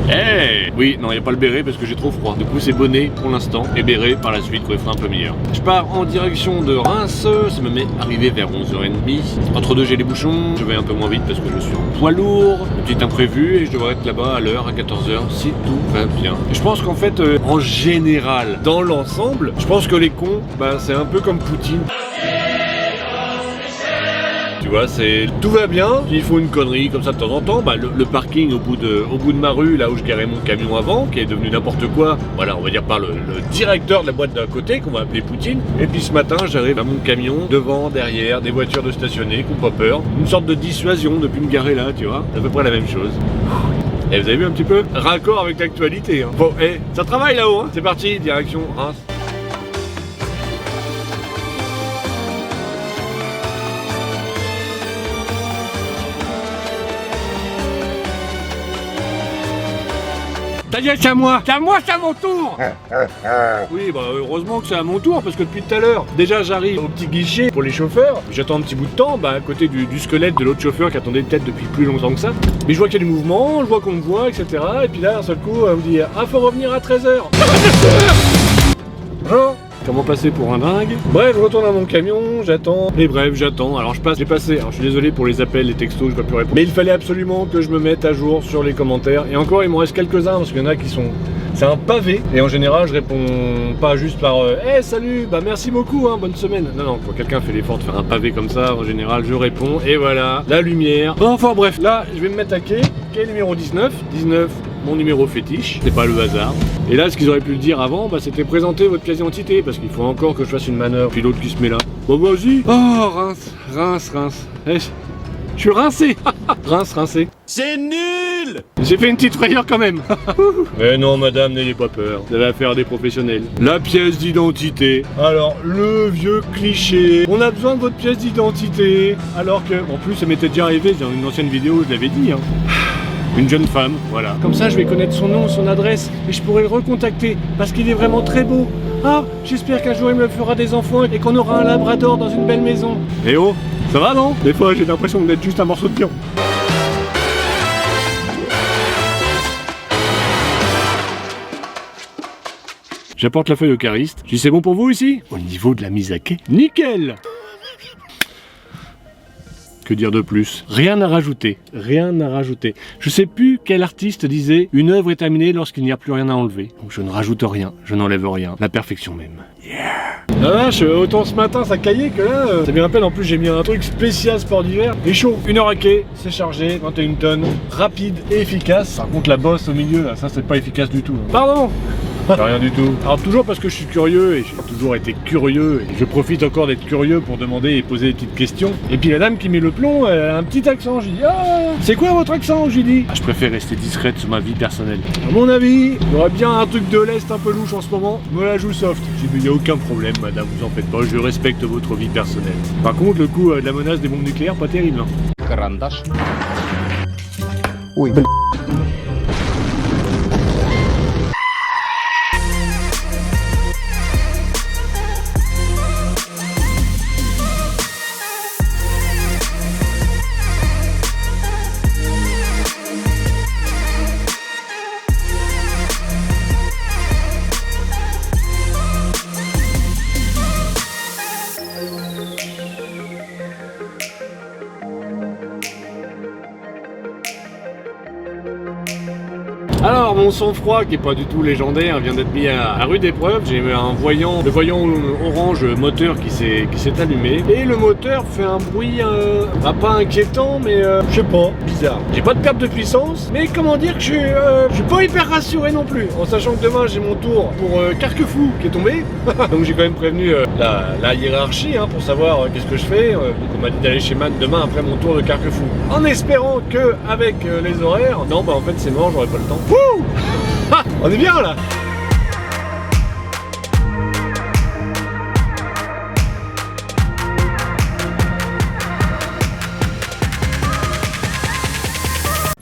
Eh oui, non, il n'y a pas le béret parce que j'ai trop froid. Du coup, c'est bonnet pour l'instant et béret par la suite quand il fera un peu meilleur. Je pars en direction de Reims. Ça me met arrivé vers 11h30. Entre deux, j'ai les bouchons. Je vais un peu moins vite parce que je suis en poids lourd. Petit imprévu et je devrais être là-bas à l'heure, à 14h, si tout va bien. Et je pense qu'en fait, en général, dans l'ensemble, je pense que les cons, bah, c'est un peu comme Poutine. Tu vois, c'est tout va bien, il faut une connerie comme ça de temps en temps. Bah, le parking au bout de ma rue, là où je garais mon camion avant, qui est devenu n'importe quoi, voilà, on va dire par le directeur de la boîte d'à côté, qu'on va appeler Poutine. Et puis ce matin, j'arrive à mon camion, devant, derrière, des voitures de stationner, qui n'ont pas peur. Une sorte de dissuasion depuis me garer là, tu vois, c'est à peu près la même chose. Et vous avez vu un petit peu raccord avec l'actualité. Hein. Bon, et ça travaille là-haut, hein. C'est parti, direction Reims. Ça y est, c'est à moi, c'est à mon tour. Oui, bah heureusement que c'est à mon tour, parce que depuis tout à l'heure, déjà j'arrive au petit guichet pour les chauffeurs, j'attends un petit bout de temps, bah à côté du squelette de l'autre chauffeur qui attendait peut-être depuis plus longtemps que ça. Mais je vois qu'il y a du mouvement, je vois qu'on me voit, etc. Et puis là, d'un seul coup, on me dit « Ah, faut revenir à 13h » Bonjour. Comment passer pour un dingue? Bref, je retourne à mon camion, j'attends. Et bref, j'attends. Alors je passe, j'ai passé. Alors je suis désolé pour les appels, les textos, je peux plus répondre. Mais il fallait absolument que je me mette à jour sur les commentaires. Et encore, il m'en reste quelques-uns parce qu'il y en a qui sont... C'est un pavé. Et en général, je réponds pas juste par hey, salut, bah merci beaucoup, hein, bonne semaine. Non, non, quand quelqu'un fait l'effort de faire un pavé comme ça, en général, je réponds. Et voilà, la lumière. Enfin bref, là, je vais me mettre à quai. Quai numéro 19. 19. Mon numéro fétiche, c'est pas le hasard. Et là, ce qu'ils auraient pu le dire avant, bah, c'était présenter votre pièce d'identité, parce qu'il faut encore que je fasse une manœuvre. Puis l'autre qui se met là. Bon, vas-y. Oh, Reims, Reims, Reims. Eh, je suis rincé. Reims, rincé. C'est nul. J'ai fait une petite frayeur quand même. Mais non, madame, n'ayez pas peur. Vous avez affaire à des professionnels. La pièce d'identité. Alors, le vieux cliché. On a besoin de votre pièce d'identité. Alors que, en plus, ça m'était déjà arrivé dans une ancienne vidéo, je l'avais dit, hein. Une jeune femme, voilà. Comme ça, je vais connaître son nom, son adresse, et je pourrai le recontacter, parce qu'il est vraiment très beau. Ah, j'espère qu'un jour il me fera des enfants et qu'on aura un labrador dans une belle maison. Eh oh, ça va non? Des fois, j'ai l'impression d'être juste un morceau de pion. J'apporte la feuille au cariste. Je dis c'est bon pour vous ici? Au niveau de la mise à quai, nickel! Que dire de plus? Rien à rajouter, rien à rajouter. Je sais plus quel artiste disait « Une œuvre est terminée lorsqu'il n'y a plus rien à enlever ». Donc je ne rajoute rien, je n'enlève rien. La perfection même. Yeah! La vache, autant ce matin ça caillait que là, ça me rappelle en plus j'ai mis un truc spécial sport d'hiver. Et chaud, 1 heure à quai, c'est chargé, 21 tonnes, rapide et efficace. Par contre la bosse au milieu là, ça c'est pas efficace du tout. Hein. Pardon! Rien du tout. Alors toujours parce que je suis curieux et j'ai toujours été curieux et je profite encore d'être curieux pour demander et poser des petites questions. Et puis la dame qui met le plomb, elle a un petit accent. Je dis ah, c'est quoi votre accent? Je lui dis ah, je préfère rester discrète sur ma vie personnelle. À mon avis, il y aurait bien un truc de l'Est un peu louche en ce moment. Me la joue soft. J'ai dit il n'y a aucun problème madame, vous en faites pas, je respecte votre vie personnelle. Par contre le coup de la menace des bombes nucléaires, pas terrible. Hein. Карандаш. Ой, Alors mon sang-froid qui est pas du tout légendaire vient d'être mis à rude épreuve. J'ai eu un voyant, le voyant orange moteur qui s'est allumé et le moteur fait un bruit pas inquiétant mais je sais pas, bizarre. J'ai pas de perte de puissance mais comment dire que je suis pas hyper rassuré non plus en sachant que demain j'ai mon tour pour Carquefou qui est tombé. Donc j'ai quand même prévenu la hiérarchie hein, pour savoir qu'est-ce que je fais. Donc on m'a dit d'aller chez Man demain après mon tour de Carquefou en espérant que avec les horaires, non bah en fait c'est mort, j'aurai pas le temps. Wouh. On est bien là.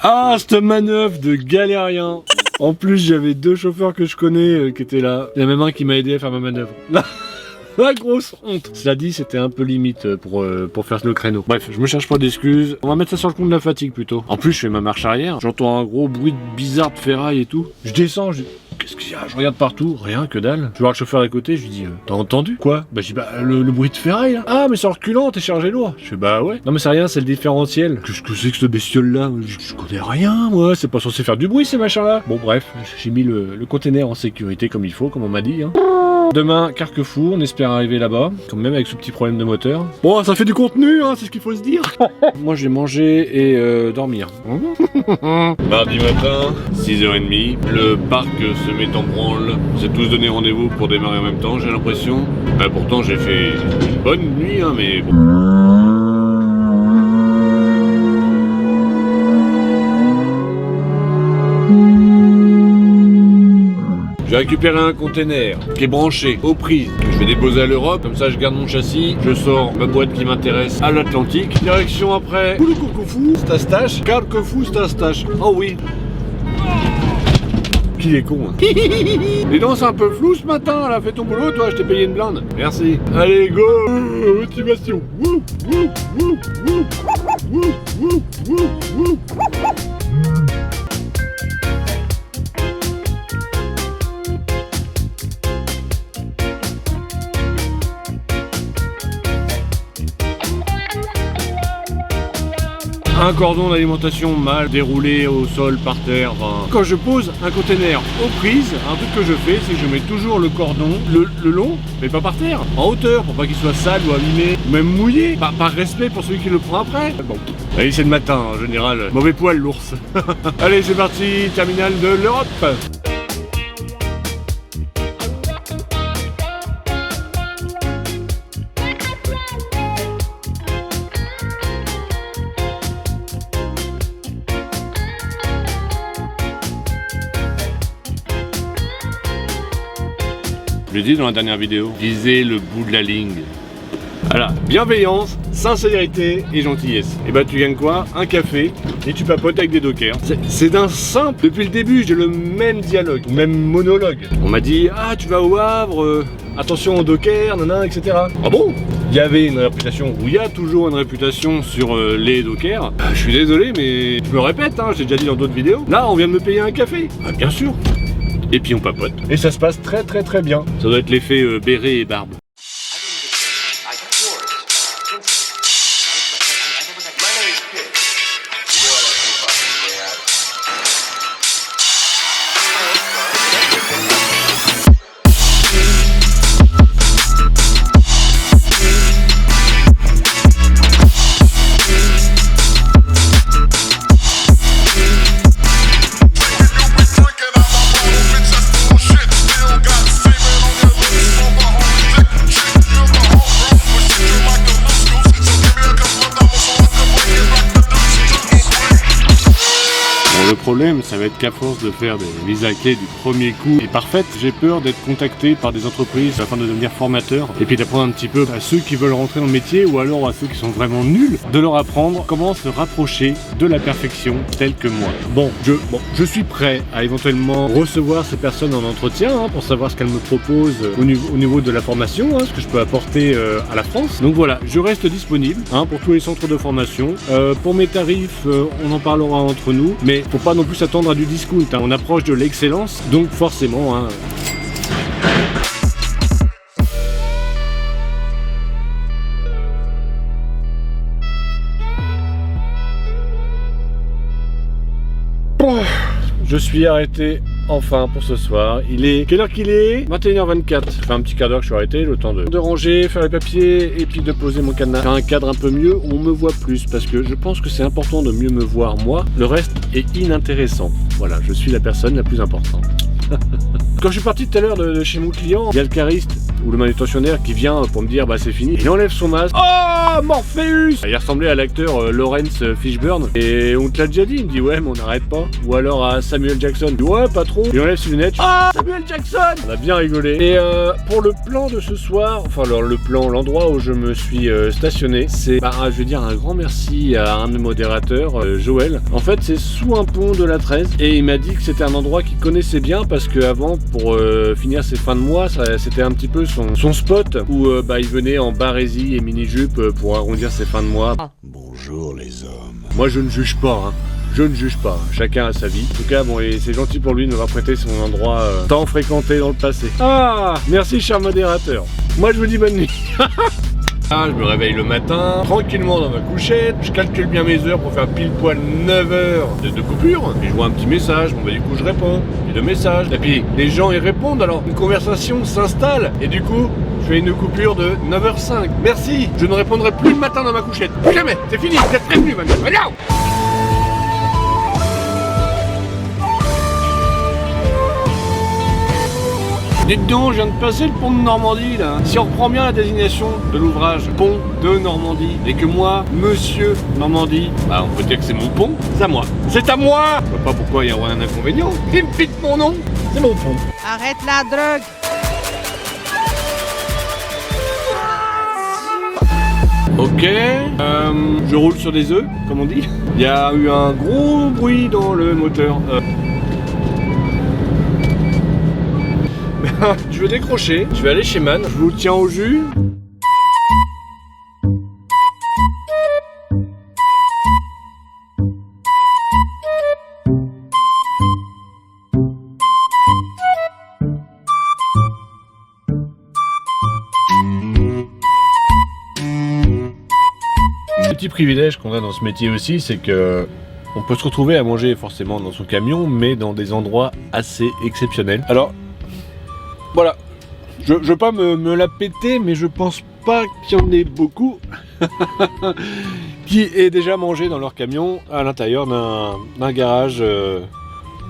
Ah, cette manœuvre de galérien. En plus, j'avais 2 chauffeurs que je connais qui étaient là. Il y en a même un qui m'a aidé à faire ma manœuvre. La grosse honte. Cela dit, c'était un peu limite pour faire le créneau. Bref, je me cherche pas d'excuses. On va mettre ça sur le compte de la fatigue plutôt. En plus, je fais ma marche arrière. J'entends un gros bruit bizarre de ferraille et tout. Je descends, qu'est-ce qu'il y a? Je regarde partout, rien, que dalle. Je vois le chauffeur à côté, je lui dis t'as entendu? Quoi? Bah je dis le bruit de ferraille là. Ah mais c'est en reculant, t'es chargé lourd. Je fais bah ouais. Non mais c'est rien, c'est le différentiel. Qu'est-ce que c'est que cette bestiole là? Je connais rien moi, c'est pas censé faire du bruit ces machins là. Bon bref, j'ai mis le container en sécurité comme il faut, comme on m'a dit. Demain, Carquefou, on espère arriver là-bas, quand même avec ce petit problème de moteur. Bon, ça fait du contenu, c'est ce qu'il faut se dire. Moi, je vais manger et dormir. Mardi matin, 6h30, le parc se met en branle. On s'est tous donné rendez-vous pour démarrer en même temps, j'ai l'impression. Pourtant, j'ai fait une bonne nuit, mais bon. J'ai récupéré un container qui est branché aux prises que je vais déposer à l'Europe, comme ça je garde mon châssis, je sors ma boîte qui m'intéresse à l'Atlantique. Direction après Carquefou, Stastache, Carquefou, Stastache. Oh oui. Qu'il est con. Les dents c'est un peu flou ce matin, là, fais ton boulot toi, je t'ai payé une blinde. Merci. Allez go, motivation. Un cordon d'alimentation mal déroulé au sol, par terre. Quand je pose un container aux prises, un truc que je fais, c'est que je mets toujours le cordon le long, mais pas par terre, en hauteur, pour pas qu'il soit sale ou abîmé, ou même mouillé, par respect pour celui qui le prend après. Bon, allez, c'est le matin en général, mauvais poil l'ours. Allez, c'est parti, terminal de l'Europe. Je l'ai dit dans la dernière vidéo, visez le bout de la ligne. Voilà, bienveillance, sincérité et gentillesse. Et bah tu gagnes quoi? Un café et tu papotes avec des dockers. C'est d'un simple. Depuis le début, j'ai le même dialogue, même monologue. On m'a dit ah tu vas au Havre, attention aux dockers, nanana, etc. Ah bon? Il y avait une réputation, ou il y a toujours une réputation sur les dockers. Je suis désolé mais je me répète, j'ai déjà dit dans d'autres vidéos. Là on vient de me payer un café. Ah bien sûr. Et puis on papote. Et ça se passe très très très bien. Ça doit être l'effet béret et barbe. Le problème, ça va être qu'à force de faire des mises à clé du premier coup et parfaites, j'ai peur d'être contacté par des entreprises afin de devenir formateur et puis d'apprendre un petit peu à ceux qui veulent rentrer dans le métier ou alors à ceux qui sont vraiment nuls, de leur apprendre comment se rapprocher de la perfection telle que moi. Bon, je suis prêt à éventuellement recevoir ces personnes en entretien pour savoir ce qu'elles me proposent au niveau de la formation, ce que je peux apporter à la France. Donc voilà, je reste disponible pour tous les centres de formation. Pour mes tarifs, on en parlera entre nous, mais faut pas non plus s'attendre à du discount. On approche de l'excellence, donc forcément. Je suis arrêté enfin pour ce soir. Il est... Quelle heure qu'il est? 21h24. Ça fait un petit quart d'heure que je suis arrêté, le temps de ranger, faire les papiers et puis de poser mon cadenas. Faire un cadre un peu mieux où on me voit plus parce que je pense que c'est important de mieux me voir moi. Le reste est inintéressant. Voilà, je suis la personne la plus importante. Quand je suis parti tout à l'heure de chez mon client, il y a le cariste ou le manutentionnaire qui vient pour me dire bah c'est fini. Il enlève son masque. Oh, Oh, Morpheus! Il ressemblait à l'acteur Lawrence Fishburne. Et on te l'a déjà dit, il me dit ouais, mais on n'arrête pas. Ou alors à Samuel Jackson. Je dis, ouais, pas trop. Il enlève ses lunettes. Ah, Samuel Jackson! On a bien rigolé. Et pour le plan de ce soir, enfin alors le plan, l'endroit où je me suis stationné, c'est, je vais dire un grand merci à un de mes modérateurs, Joël. En fait, c'est sous un pont de la 13 et il m'a dit que c'était un endroit qu'il connaissait bien parce qu'avant, pour finir ses fins de mois, c'était un petit peu son spot où il venait en barésie et mini-jupe pour arrondir ses fins de mois. Bonjour les hommes. Moi, je ne juge pas, hein. Je ne juge pas, chacun a sa vie. En tout cas, bon, et c'est gentil pour lui de m'avoir prêté son endroit tant fréquenté dans le passé. Ah, merci cher modérateur. Moi, je vous dis bonne nuit. Je me réveille le matin, tranquillement dans ma couchette, je calcule bien mes heures pour faire pile poil 9 heures de coupure, et je vois un petit message, bon du coup je réponds, et 2 messages, et puis les gens y répondent, alors une conversation s'installe, et du coup je fais une coupure de 9h05. Merci, je ne répondrai plus le matin dans ma couchette, plus jamais, c'est fini, vous êtes prévenus maintenant, regarde. Dites donc, je viens de passer le pont de Normandie là. Si on reprend bien la désignation de l'ouvrage pont de Normandie, et que moi, monsieur Normandie, on peut dire que c'est mon pont, c'est à moi. C'est à moi. Je vois pas pourquoi il y aurait un inconvénient. Il me pique mon nom, c'est mon pont. Arrête la drogue. Ok, je roule sur des œufs, comme on dit. Il y a eu un gros bruit dans le moteur. Je vais décrocher, je vais aller chez Man, je vous tiens au jus. Le petit privilège qu'on a dans ce métier aussi, c'est que on peut se retrouver à manger forcément dans son camion, mais dans des endroits assez exceptionnels. Alors, voilà, je veux pas me la péter, mais je pense pas qu'il y en ait beaucoup qui aient déjà mangé dans leur camion à l'intérieur d'un garage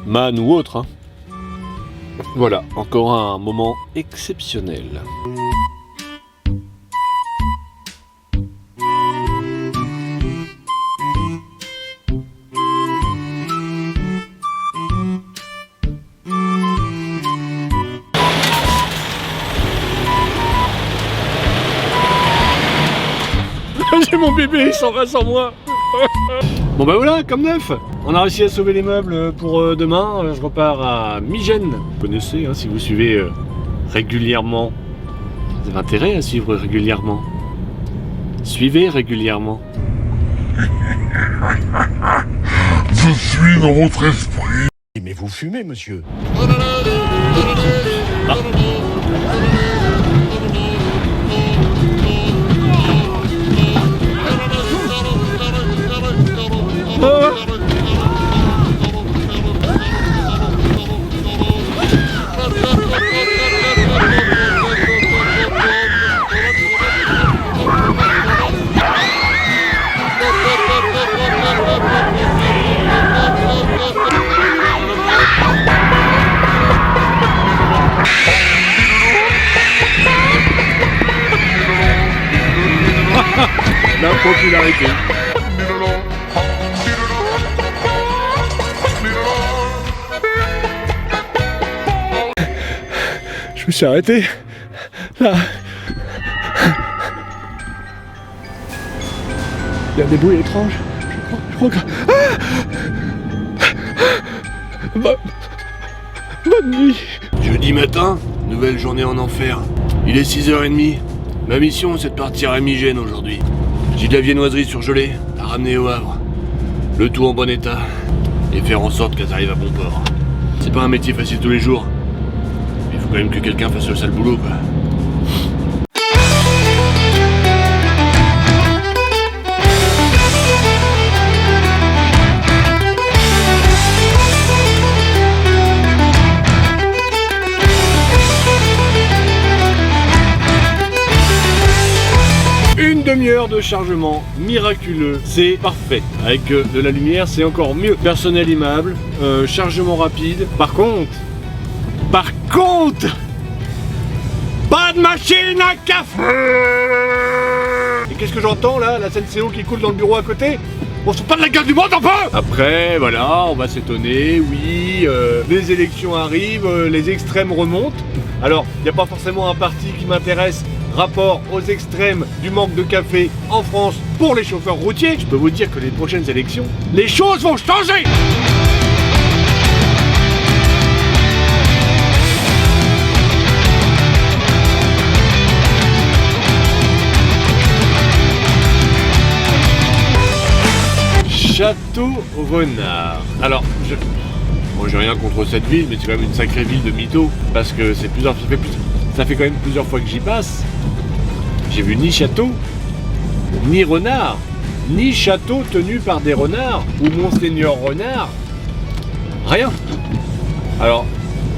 Man ou autre. Hein. Voilà, encore un moment exceptionnel. J'ai mon bébé, il s'en va sans moi. Bon voilà, comme neuf. On a réussi à sauver les meubles pour demain. Je repars à Migène. Vous connaissez, hein, si vous suivez régulièrement. Vous avez intérêt à suivre régulièrement. Suivez régulièrement. Je suis dans votre esprit. Mais vous fumez, monsieur. La popularité. Je me suis arrêté. Là. Il y a des bruits étranges. Je crois que... Bonne nuit. Jeudi matin, nouvelle journée en enfer. Il est 6h30. Ma mission, c'est de partir à Migène aujourd'hui. J'ai de la viennoiserie surgelée à ramener au Havre. Le tout en bon état. Et faire en sorte qu'elles arrivent à bon port. C'est pas un métier facile tous les jours. Mais il faut quand même que quelqu'un fasse le sale boulot, quoi. Une demi-heure de chargement miraculeux, c'est parfait. Avec de la lumière, c'est encore mieux. Personnel aimable, chargement rapide. Par contre, pas de machine à café. Et qu'est-ce que j'entends là? La SNCO qui coule dans le bureau à côté? On se fout pas de la gueule du monde enfin! Après, voilà, on va s'étonner, oui, les élections arrivent, les extrêmes remontent. Alors, il n'y a pas forcément un parti qui m'intéresse, rapport aux extrêmes du manque de café en France pour les chauffeurs routiers. Je peux vous dire que les prochaines élections, les choses vont changer! Château Renard. Alors, moi j'ai rien contre cette ville, mais c'est quand même une sacrée ville de mythos, parce que ça fait quand même plusieurs fois que j'y passe. J'ai vu ni château, ni renard, ni château tenu par des renards, ou Monseigneur Renard. Rien. Alors,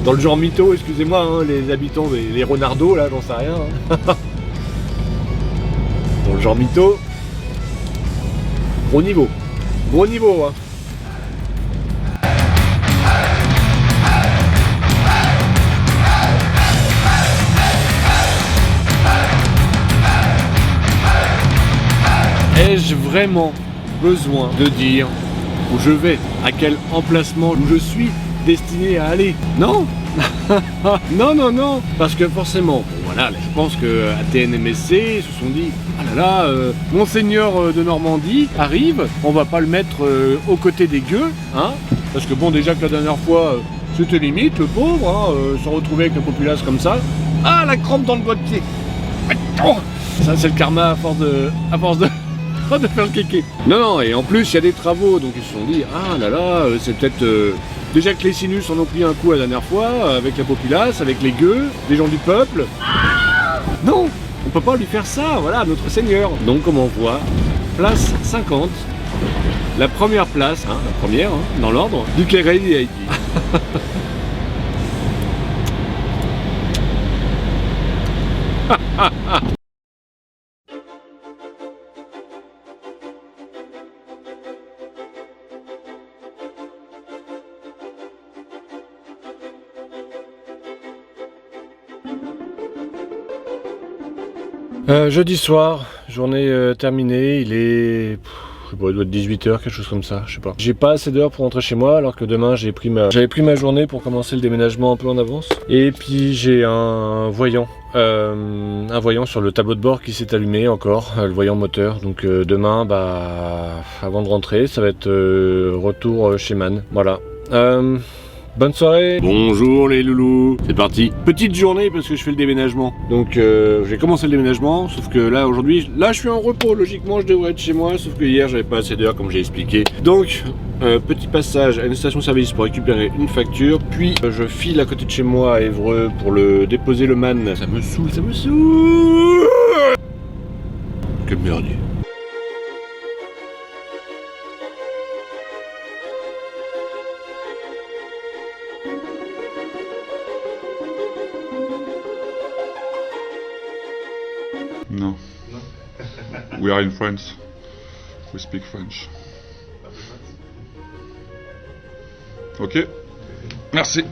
dans le genre mytho, excusez-moi, hein, les habitants, les renardos, là, j'en sais rien. Hein. Dans le genre mytho, gros niveau. Gros niveau, hein. Ai-je vraiment besoin de dire où je vais, à quel emplacement où je suis destiné à aller? Non. Non, non, non. Parce que forcément, bon, voilà, je pense que à TNMSC ils se sont dit, ah là là, Monseigneur de Normandie arrive, on va pas le mettre aux côtés des gueux, hein? Parce que bon, déjà que la dernière fois, c'était limite, le pauvre, hein, se retrouver avec la populace comme ça. Ah, la crampe dans le doigt de pied. Ça, c'est le karma à force de faire le kéké. Non, non, et en plus, il y a des travaux, donc ils se sont dit, ah là là, c'est peut-être... Déjà que les sinus en ont pris un coup la dernière fois, avec la populace, avec les gueux, les gens du peuple. Non, on peut pas lui faire ça, voilà, notre Seigneur. Donc, comme on voit, place 50, la première place, hein, la première, hein, dans l'ordre, du Kéréli et Haïti. Jeudi soir, journée terminée, il est... je sais pas, il doit être 18h, quelque chose comme ça, je sais pas. J'ai pas assez d'heures pour rentrer chez moi, alors que demain j'avais pris ma journée pour commencer le déménagement un peu en avance. Et puis j'ai un voyant sur le tableau de bord qui s'est allumé encore, le voyant moteur. Donc demain, bah, avant de rentrer, ça va être retour chez Man, voilà. Bonne soirée. Bonjour les loulous. C'est parti. Petite journée parce que je fais le déménagement. Donc j'ai commencé le déménagement, sauf que là aujourd'hui, là je suis en repos. Logiquement je devrais être chez moi, sauf que hier j'avais pas assez d'heures comme j'ai expliqué. Donc petit passage à une station-service pour récupérer une facture, puis je file à côté de chez moi à Évreux pour le déposer le man. Ça me saoule, ça me saoule. Que merdier. No. We are in France. We speak French. Ok. Merci.